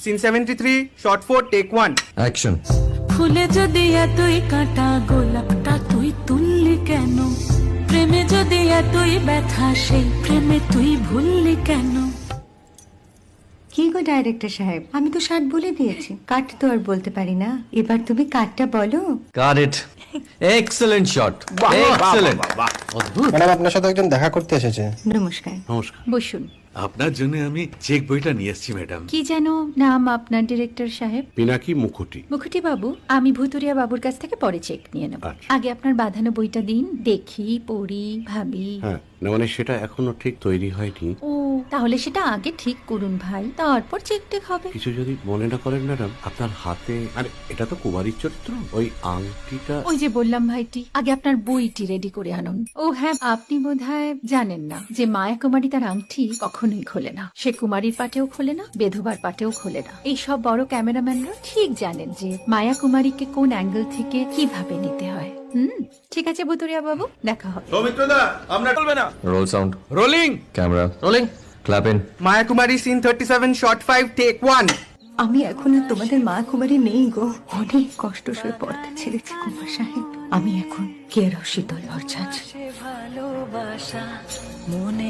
Scene 73 short 4 take 1 action. ফুলে যদি এতই কাঁটা গোলাপটা তুই তুললি কেন? প্রেমে যদি এতই ব্যথা সেই প্রেমে তুই ভুললি কেন? কি গো ডাইরেক্টর সাহেব, আমি তো 60 বলে দিয়েছি, কাট তো আর বলতে পারি না, এবার তুমি কাটটা বলো। Got it. Excellent shot, excellent. Madam আপনার সাথে একজন দেখা করতে এসেছে। নমস্কার। নমস্কার। বসুন। আপনার জন্য আমি চেক বইটা নিয়ে এসেছি ম্যাডাম। কি যেন নাম আপনার ডিরেক্টর সাহেব? পিনাকি মুখোটি। মুখুটি বাবু, আমি ভুতুরিয়া বাবুর কাছ থেকে পরে চেক নিয়ে নেব। আচ্ছা। আগে আপনার বাঁধানো বইটা দিন, দেখি, পড়ি, ভাবি। হ্যাঁ, না মানে সেটা এখনো ঠিক তৈরি হয়নি। ও, তাহলে সেটা আগে ঠিক করুন ভাই, তারপর চেক টেক হবে। কিছু যদি মনে না করেন ম্যাডাম, আপনার হাতে, আরে এটা তো কুমারীর চরিত্র, ওই আংটিটা। ওই যে বললাম ভাইটি, আগে আপনার বইটি রেডি করে আনুন। ও হ্যাঁ, আপনি বোধহয় জানেন না যে মায়া কুমারী তার আংটি কখনোই খোলে না। সে কুমারীর পাটেও খোলে না, বেধবার পাটেও খোলে না। এই সব বড় ক্যামেরাম্যানরা ঠিক জানেন যে মায়া কুমারীকে কোন অ্যাঙ্গেল থেকে কিভাবে নিতে হয়। ঠিক আছে ভুতুরিয়া বাবু, দেখা হবে। Roll sound, rolling. Camera rolling, clap in. Maya Kumari scene 37 shot 5 take 1 আমি এখন আর তোমাদের মা কুমারী নেই গো, অনেক কষ্ট সয়ে পড়তে ছেড়েছি কুমার সাহেব। আমি এখন কেরও শীতল ভরছাছ। ভালোবাসা মনে